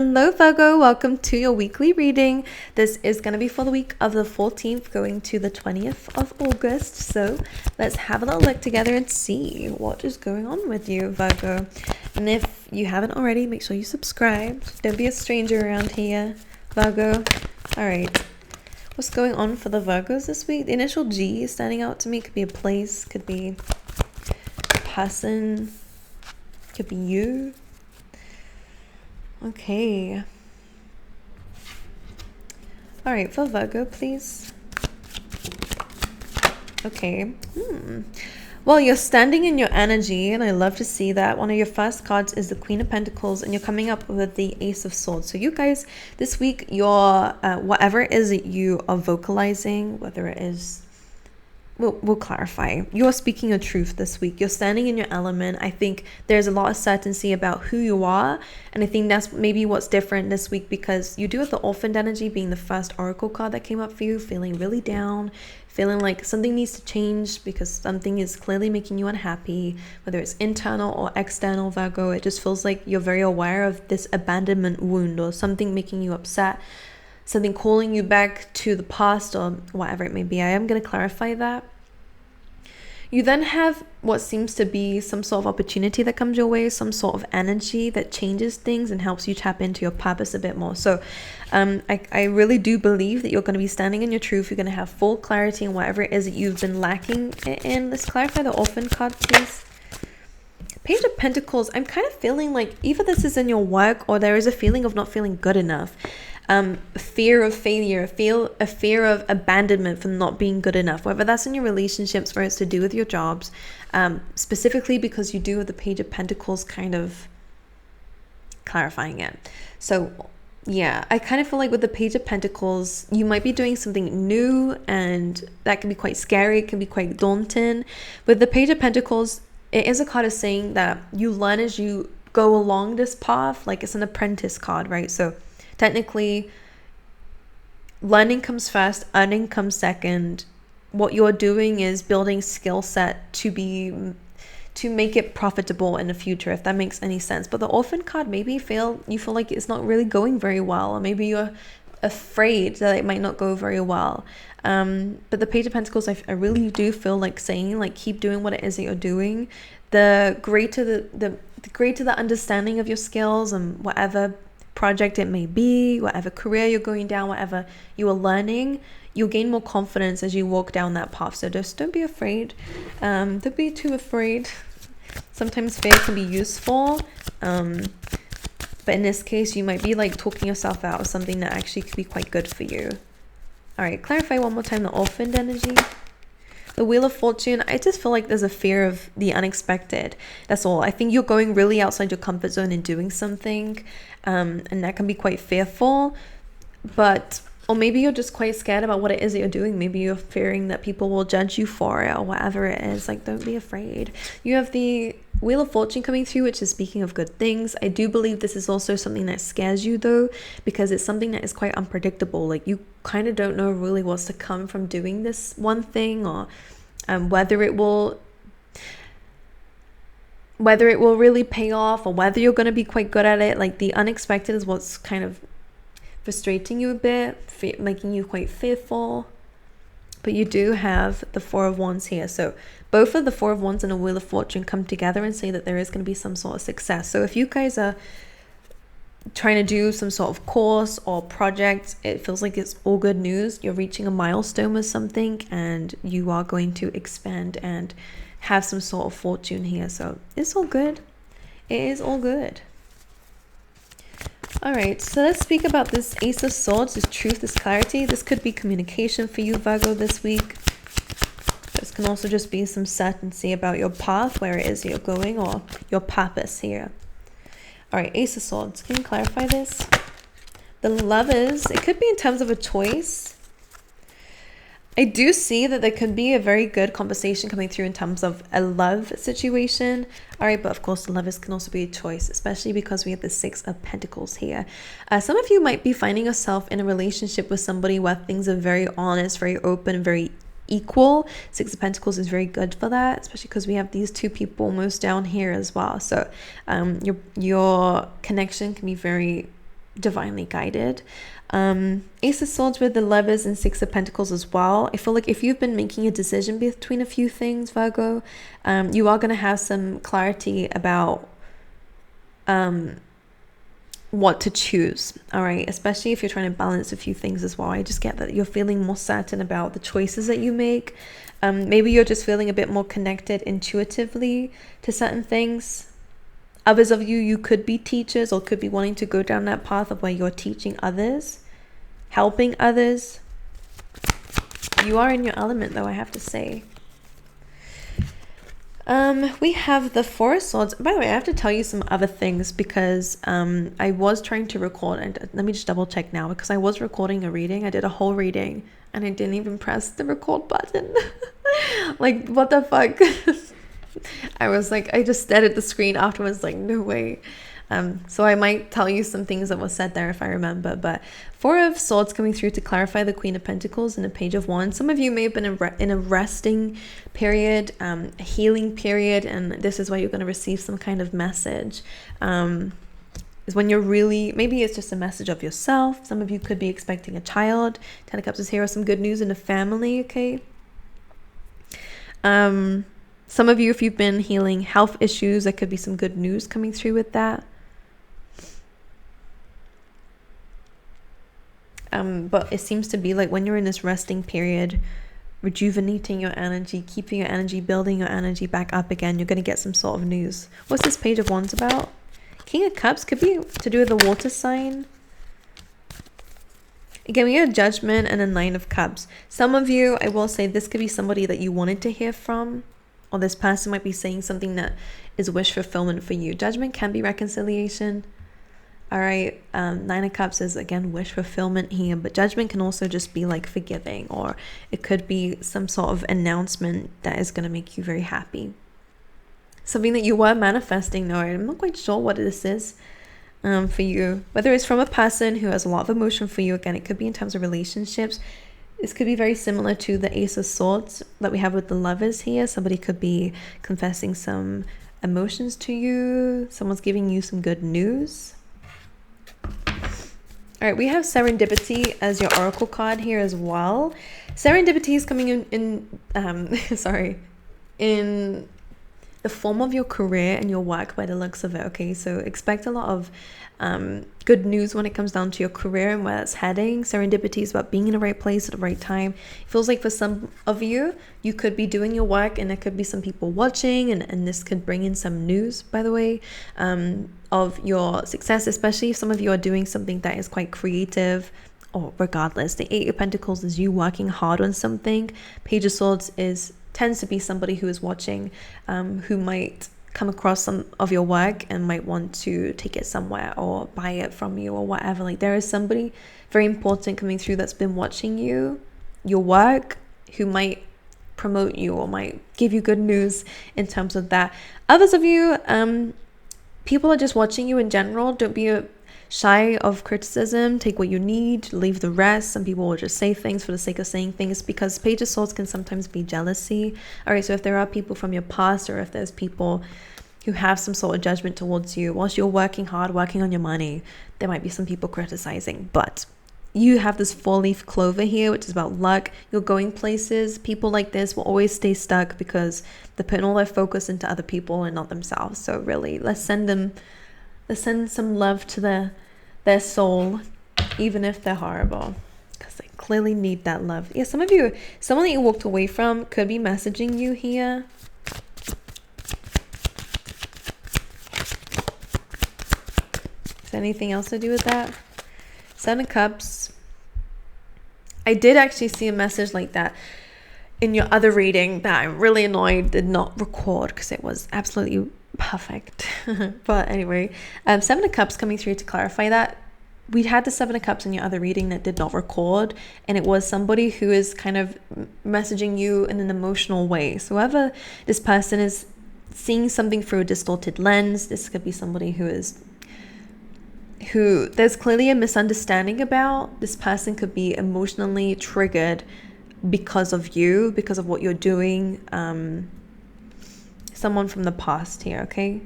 Hello Virgo, welcome to your weekly reading. This is going to be for the week of the 14th going to the 20th of August. So let's have a little look together and see what is going on with you, Virgo. And if you haven't already, make sure you subscribe. Don't be a stranger around here, Virgo. Alright, what's going on for the Virgos this week? The initial G is standing out to me. Could be a place, could be a person, could be you. Okay. All right, for Virgo, please. Okay. Well, you're standing in your energy, and I love to see that. One of your first cards is the Queen of Pentacles, and you're coming up with the Ace of Swords. So you guys, this week, your whatever it is that you are vocalizing, whether it is... We'll clarify. You're speaking your truth this week. You're standing in your element. I think there's a lot of certainty about who you are. And I think that's maybe what's different this week, because you do have the Orphaned energy being the first oracle card that came up for you, feeling really down, feeling like something needs to change because something is clearly making you unhappy, whether it's internal or external, Virgo. It just feels like you're very aware of this abandonment wound or something making you upset, something calling you back to the past or whatever it may be. I am going to clarify that. You then have what seems to be some sort of opportunity that comes your way, some sort of energy that changes things and helps you tap into your purpose a bit more. So I really do believe that you're going to be standing in your truth. You're going to have full clarity in whatever it is that you've been lacking in. Let's clarify the Orphan card, please. Page of Pentacles, I'm kind of feeling like either this is in your work or there is a feeling of not feeling good enough. Fear of failure, a fear of abandonment for not being good enough, whether that's in your relationships, where it's to do with your jobs, specifically because you do have the Page of Pentacles kind of clarifying it. So yeah, I kind of feel like with the Page of Pentacles, you might be doing something new and that can be quite scary. It can be quite daunting. With the Page of Pentacles, it is a card of saying that you learn as you go along this path. Like it's an apprentice card, right? So technically, learning comes first, earning comes second. What you're doing is building skill set to make it profitable in the future, if that makes any sense. But the Orphan card, maybe you feel like it's not really going very well, or maybe you're afraid that it might not go very well. But the Page of Pentacles, I really do feel like saying, like, keep doing what it is that you're doing. The greater the understanding of your skills and whatever project it may be, whatever career you're going down, whatever you are learning, you'll gain more confidence as you walk down that path. So just don't be afraid. Don't be too afraid. Sometimes fear can be useful, but in this case you might be like talking yourself out of something that actually could be quite good for you. All right, clarify one more time the Orphaned energy. The Wheel of Fortune, I just feel like there's a fear of the unexpected. That's all. I think you're going really outside your comfort zone and doing something, and that can be quite fearful. Or maybe you're just quite scared about what it is that you're doing. Maybe you're fearing that people will judge you for it or whatever it is. Like, don't be afraid. You have the Wheel of Fortune coming through, which is speaking of good things. I do believe this is also something that scares you, though, because it's something that is quite unpredictable. Like, you kind of don't know really what's to come from doing this one thing, or whether it will really pay off, or whether you're going to be quite good at it. Like, the unexpected is what's kind of frustrating you a bit, making you quite fearful. But you do have the Four of Wands here. So both of the Four of Wands and the Wheel of Fortune come together and say that there is going to be some sort of success. So if you guys are trying to do some sort of course or project, it feels like it's all good news. You're reaching a milestone with something and you are going to expand and have some sort of fortune here. So it's all good. It is all good. All right, so let's speak about this Ace of Swords, this truth, this clarity. This could be communication for you, Virgo, this week. This can also just be some certainty about your path, where it is you're going, or your purpose here. All right, Ace of Swords. Can you clarify this? The Lovers. It could be in terms of a choice. I do see that there could be a very good conversation coming through in terms of a love situation. All right, but of course, the Lovers can also be a choice, especially because we have the Six of Pentacles here. Some of you might be finding yourself in a relationship with somebody where things are very honest, very open, very equal. Six of Pentacles is very good for that, especially because we have these two people almost down here as well. So your connection can be very divinely guided. Ace of Swords with the Lovers and Six of Pentacles as well. I feel like if you've been making a decision between a few things, Virgo, you are going to have some clarity about what to choose. All right, especially if you're trying to balance a few things as well. I just get that you're feeling more certain about the choices that you make. Maybe you're just feeling a bit more connected intuitively to certain things. Others of you could be teachers or could be wanting to go down that path of where you're teaching others, helping others. You are in your element though, I have to say. We have the Four of Swords. By the way, I have to tell you some other things because I was trying to record, and let me just double check now, because I was recording a reading. I did a whole reading and I didn't even press the record button. Like, what the fuck? I was like, I just stared at the screen afterwards, like, no way. So I might tell you some things that were said there if I remember. But Four of Swords coming through to clarify the Queen of Pentacles and the Page of Wands. Some of you may have been in a resting period, a healing period, and this is why you're going to receive some kind of message. Is when you're really, maybe it's just a message of yourself. Some of you could be expecting a child. Ten of Cups is here, or some good news in the family, okay? Some of you, if you've been healing health issues, there could be some good news coming through with that. But it seems to be like when you're in this resting period, rejuvenating your energy, keeping your energy, building your energy back up again, you're going to get some sort of news. What's this Page of Wands about? King of Cups could be to do with the water sign. Again, we have Judgment and a Nine of Cups. Some of you, I will say, this could be somebody that you wanted to hear from, or this person might be saying something that is wish fulfillment for you. Judgment can be reconciliation. All right, Nine of Cups is, again, wish fulfillment here, but Judgment can also just be like forgiving, or it could be some sort of announcement that is going to make you very happy. Something that you were manifesting, though. I'm not quite sure what this is for you. Whether it's from a person who has a lot of emotion for you, again, it could be in terms of relationships. This could be very similar to the Ace of Swords that we have with the Lovers here. Somebody could be confessing some emotions to you. Someone's giving you some good news. All right, we have Serendipity as your oracle card here as well. Serendipity is coming in the form of your career and your work by the looks of it, okay? So expect a lot of good news when it comes down to your career and where it's heading. Serendipity is about being in the right place at the right time. It feels like for some of you, you could be doing your work and there could be some people watching, and this could bring in some news, by the way, of your success, especially if some of you are doing something that is quite creative. Or regardless, the Eight of Pentacles is you working hard on something. Page of Swords tends to be somebody who is watching, who might come across some of your work and might want to take it somewhere or buy it from you or whatever. Like, there is somebody very important coming through that's been watching your work, who might promote you or might give you good news in terms of that. Others of you, people are just watching you in general. Don't be shy of criticism. Take what you need, leave the rest. Some people will just say things for the sake of saying things, because Page of Swords can sometimes be jealousy. All right, so if there are people from your past, or if there's people who have some sort of judgment towards you whilst you're working hard, working on your money, there might be some people criticizing. But you have this 4-leaf clover here, which is about luck. You're going places. People like this will always stay stuck because they're putting all their focus into other people and not themselves. So really, let's send some love to their soul, even if they're horrible, because they clearly need that love. Yeah, some of you, someone that you walked away from could be messaging you here. Is there anything else to do with that? Seven of Cups. I did actually see a message like that in your other reading that I'm really annoyed did not record, because it was absolutely perfect. But anyway, Seven of Cups coming through to clarify that. We had the Seven of Cups in your other reading that did not record, and it was somebody who is kind of messaging you in an emotional way. So whoever this person is, seeing something through a distorted lens. This could be somebody who there's clearly a misunderstanding about. This person could be emotionally triggered because of you, because of what you're doing. Someone from the past here, okay?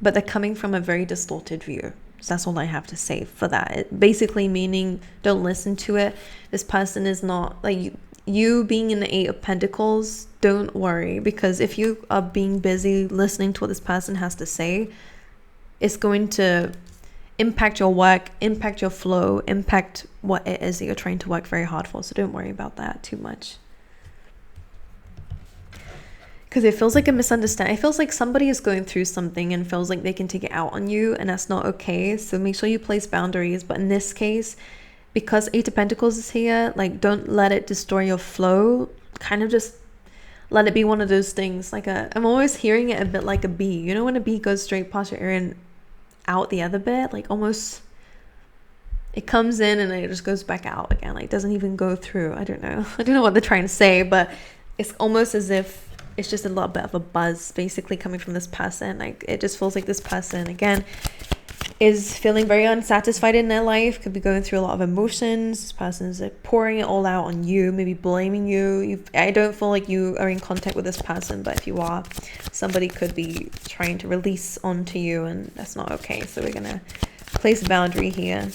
but they're coming from a very distorted view. So that's all I have to say for that. It basically meaning don't listen to it. This person is not like you being in the Eight of Pentacles. Don't worry, because if you are being busy listening to what this person has to say, it's going to impact your work, impact your flow, impact what it is that you're trying to work very hard for. So don't worry about that too much. Because it feels like a misunderstanding. It feels like somebody is going through something and feels like they can take it out on you, and that's not okay. So make sure you place boundaries. But in this case, because Eight of Pentacles is here, like, don't let it destroy your flow. Kind of just let it be one of those things. Like I'm always hearing it a bit like a bee. You know when a bee goes straight past your ear and out the other bit? Like almost it comes in and it just goes back out again. Like doesn't even go through. I don't know what they're trying to say, but it's almost as if it's just a little bit of a buzz basically coming from this person. Like it just feels like this person again is feeling very unsatisfied in their life, could be going through a lot of emotions. This person is like pouring it all out on you, maybe blaming you. I don't feel like you are in contact with this person, but if you are, somebody could be trying to release onto you, and that's not okay. So we're gonna place a boundary here.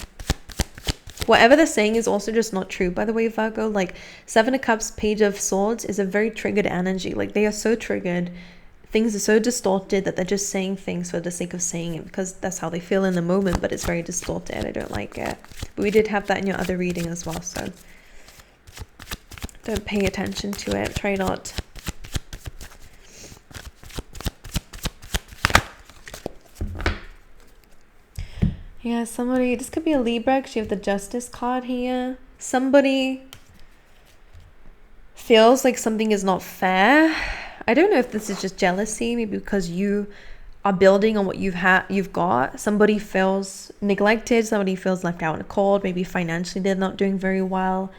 Whatever they're saying is also just not true, by the way, Virgo. Like Seven of Cups, Page of Swords is a very triggered energy. Like they are so triggered. Things are so distorted that they're just saying things for the sake of saying it because that's how they feel in the moment, but it's very distorted. I don't like it. But we did have that in your other reading as well, so don't pay attention to it. Try not. Yeah, somebody, this could be a Libra because you have the Justice card here. Somebody feels like something is not fair. I don't know if this is just jealousy, maybe because you are building on what you've got. Somebody feels neglected, somebody feels left out in the cold, maybe financially they're not doing very well.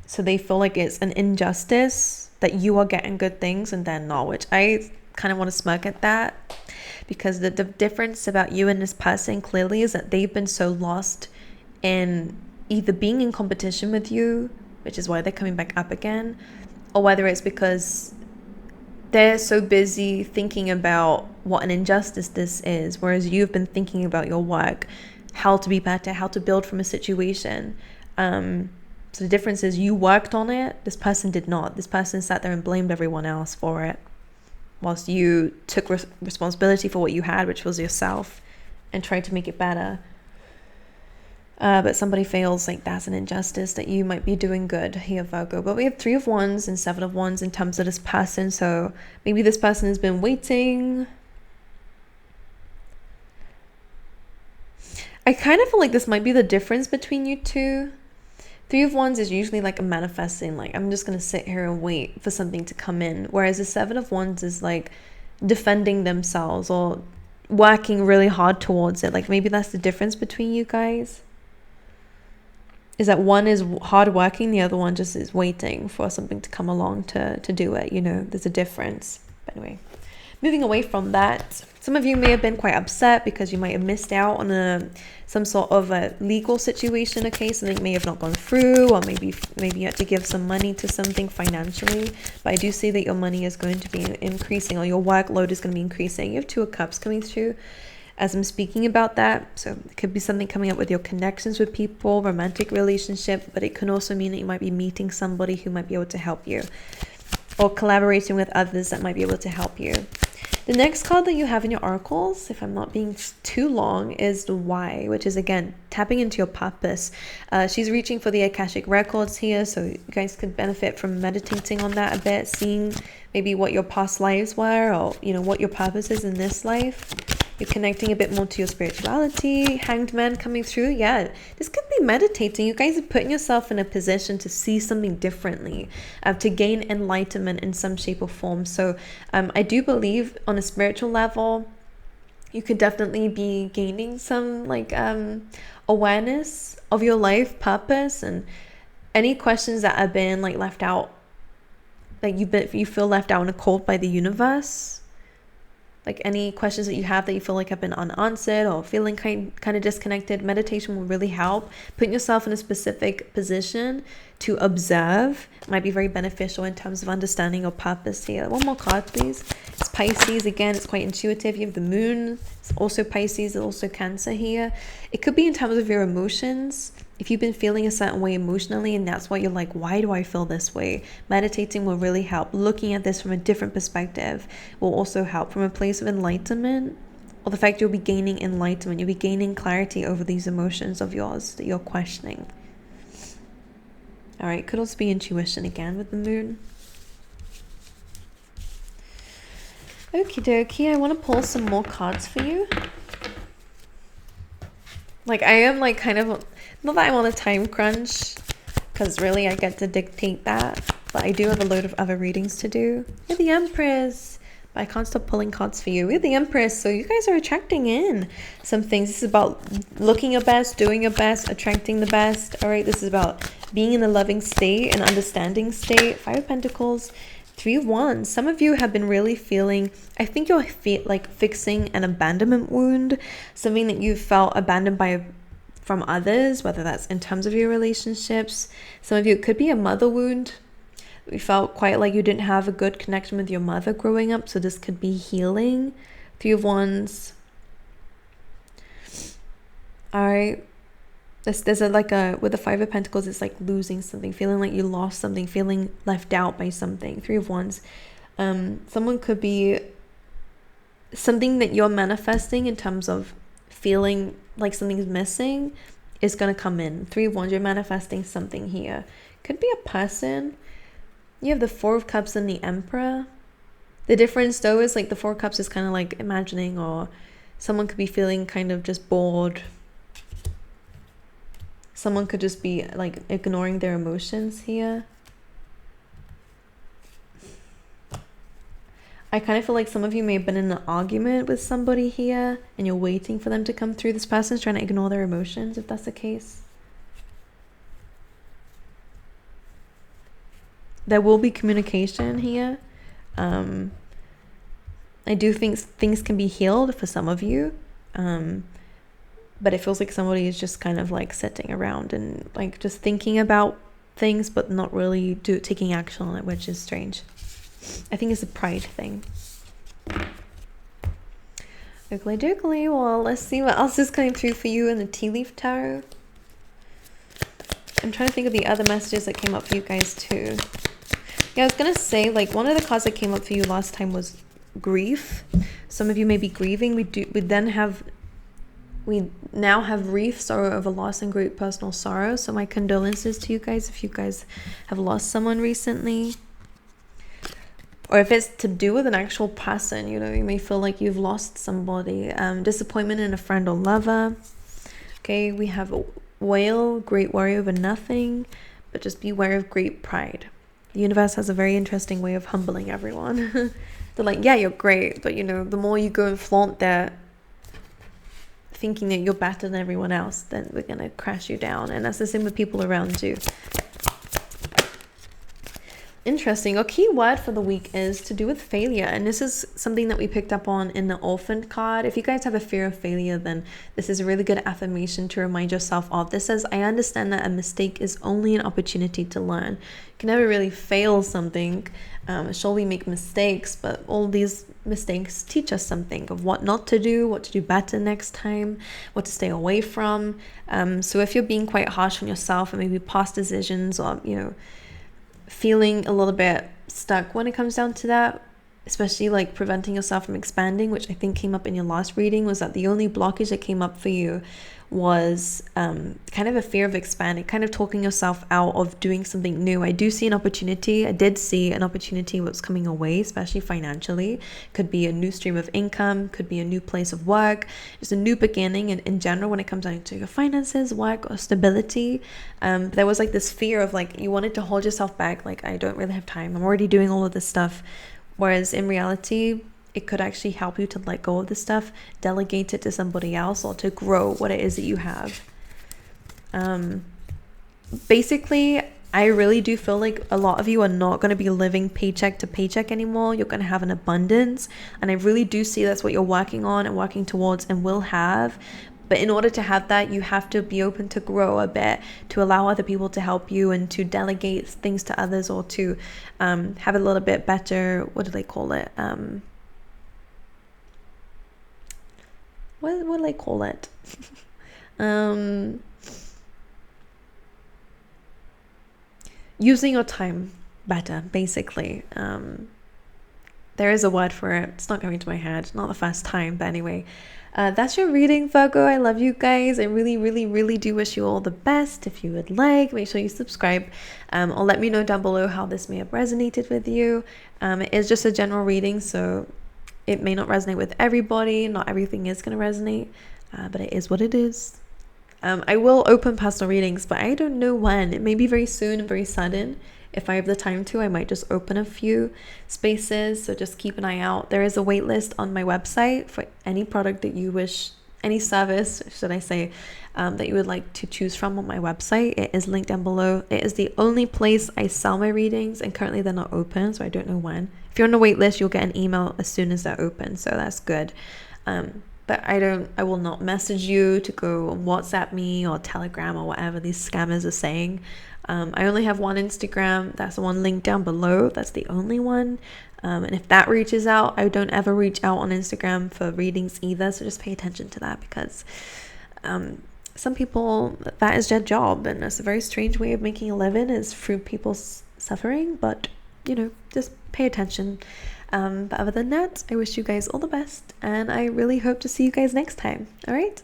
So they feel like it's an injustice that you are getting good things and they're not, which I kind of want to smirk at that. Because the difference about you and this person clearly is that they've been so lost in either being in competition with you, which is why they're coming back up again, or whether it's because they're so busy thinking about what an injustice this is, whereas you've been thinking about your work, how to be better, how to build from a situation. So the difference is you worked on it, this person did not. This person sat there and blamed everyone else for it, whilst you took responsibility for what you had, which was yourself, and tried to make it better. But somebody feels like that's an injustice, that you might be doing good here, Virgo. But we have Three of Wands and Seven of Wands in terms of this person. So maybe this person has been waiting. I kind of feel like this might be the difference between you two. Three of Wands is usually like a manifesting, like I'm just going to sit here and wait for something to come in. Whereas the Seven of Wands is like defending themselves or working really hard towards it. Like maybe that's the difference between you guys. Is that one is hard working, the other one just is waiting for something to come along to do it. You know, there's a difference. But anyway, moving away from that, some of you may have been quite upset because you might have missed out on some sort of a legal situation, okay? Something may have not gone through, or maybe you had to give some money to something financially. But I do see that your money is going to be increasing, or your workload is going to be increasing. You have Two of Cups coming through as I'm speaking about that. So it could be something coming up with your connections with people, romantic relationship, but it can also mean that you might be meeting somebody who might be able to help you, or collaborating with others that might be able to help you. The next card that you have in your oracles, if I'm not being too long, is the Why, which is again tapping into your purpose. She's reaching for the Akashic records here, so you guys could benefit from meditating on that a bit, seeing maybe what your past lives were, or you know what your purpose is in this life. You're connecting a bit more to your spirituality. Hanged Man coming through. Yeah, this could be meditating. You guys are putting yourself in a position to see something differently, to gain enlightenment in some shape or form. So I do believe on a spiritual level, you could definitely be gaining some like awareness of your life purpose, and any questions that have been like left out, like you feel left out in the cold by the universe. like any questions that you have that you feel like have been unanswered or feeling kind of disconnected, meditation will really help. Putting yourself in a specific position to observe might be very beneficial in terms of understanding your purpose here. One more card, please. It's Pisces. Again, it's quite intuitive. You have the moon. It's also Pisces. It's also Cancer here. It could be in terms of your emotions. If you've been feeling a certain way emotionally and that's why you're like, why do I feel this way? Meditating will really help. Looking at this from a different perspective will also help. From a place of enlightenment, or the fact you'll be gaining enlightenment, you'll be gaining clarity over these emotions of yours that you're questioning. All right, could also be intuition again with the moon. Okie dokie, I want to pull some more cards for you. Like, I am like kind of, not that I'm on a time crunch, because really I get to dictate that, but I do have a load of other readings to do. You're the Empress, but I can't stop pulling cards for you. We're the Empress, so you guys are attracting in some things. This is about looking your best, doing your best, attracting the best. All right, this is about being in a loving state, an understanding state. 5 of Pentacles, 3 of Wands. Some of you have been really feeling, I think you're like fixing an abandonment wound, something that you felt abandoned by from others, whether that's in terms of your relationships. Some of you, it could be a mother wound. You felt quite like you didn't have a good connection with your mother growing up, so this could be healing. 3 of Wands. All right. There's like with the 5 of Pentacles, it's like losing something, feeling like you lost something, feeling left out by something. 3 of Wands. Someone could be something that you're manifesting in terms of feeling like something's missing is going to come in. 3 of Wands, you're manifesting something here. Could be a person. You have the 4 of Cups and the Emperor. The difference though is like the 4 of Cups is kind of like imagining, or someone could be feeling kind of just bored. Someone could just be like ignoring their emotions here. I kind of feel like some of you may have been in an argument with somebody here and you're waiting for them to come through. This person's trying to ignore their emotions, if that's the case. There will be communication here. I do think things can be healed for some of you. But it feels like somebody is just kind of like sitting around and like just thinking about things, but not really taking action on it, which is strange. I think it's a pride thing. Oogly doogly. Well, let's see what else is coming through for you in the Tea Leaf Tarot. I'm trying to think of the other messages that came up for you guys too. Yeah, I was gonna say, like, one of the cards that came up for you last time was grief. Some of you may be grieving. We now have grief, sorrow over loss, and great personal sorrow. So my condolences to you guys if you guys have lost someone recently. Or if it's to do with an actual person, you know, you may feel like you've lost somebody. Disappointment in a friend or lover. Okay, we have a whale, great worry over nothing, but just beware of great pride. The universe has a very interesting way of humbling everyone. They're like, yeah, you're great, but you know, the more you go and flaunt that, thinking that you're better than everyone else, then we're gonna crash you down. And that's the same with people around you. Interesting. Our key word for the week is to do with failure, and this is something that we picked up on in the Orphaned card. If you guys have a fear of failure, then this is a really good affirmation to remind yourself of. This says, I understand that a mistake is only an opportunity to learn. You can never really fail something. Sure, we make mistakes, but all these mistakes teach us something of what not to do, what to do better next time, what to stay away from. So if you're being quite harsh on yourself and maybe past decisions, or you know, feeling a little bit stuck when it comes down to that, especially like preventing yourself from expanding, which I think came up in your last reading, was that the only blockage that came up for you was kind of a fear of expanding, kind of talking yourself out of doing something new. I did see an opportunity what's coming away, especially financially. Could be a new stream of income, could be a new place of work, just a new beginning. And in general, when it comes down to your finances, work, or stability, there was like this fear of like, you wanted to hold yourself back, like, I don't really have time, I'm already doing all of this stuff. Whereas in reality, it could actually help you to let go of this stuff, delegate it to somebody else, or to grow what it is that you have. Basically, I really do feel like a lot of you are not going to be living paycheck to paycheck anymore. You're going to have an abundance. And I really do see that's what you're working on and working towards and will have. But in order to have that, you have to be open to grow a bit, to allow other people to help you and to delegate things to others, or to have a little bit better, what do they call it? What do they call it? Using your time better, basically. There is a word for it. It's not coming to my head. Not the first time, but anyway. That's your reading, Virgo. I love you guys. I really, really, really do wish you all the best. If you would like, make sure you subscribe, or let me know down below how this may have resonated with you. It is just a general reading, so it may not resonate with everybody. Not everything is going to resonate, but it is what it is. I will open personal readings, but I don't know when. It may be very soon and very sudden. If I have the time to, I might just open a few spaces. So just keep an eye out. There is a wait list on my website for any product that you wish, any service, should I say, that you would like to choose from on my website. It is linked down below. It is the only place I sell my readings, and currently they're not open, so I don't know when. If you're on the wait list, you'll get an email as soon as they're open, so that's good. But I will not message you to go and WhatsApp me or Telegram or whatever these scammers are saying. I only have one Instagram. That's the one linked down below. That's the only one. And if that reaches out, I don't ever reach out on Instagram for readings either. So just pay attention to that, because some people, that is their job. And it's a very strange way of making a living, is through people's suffering. But, just pay attention. But other than that, I wish you guys all the best, and I really hope to see you guys next time. All right.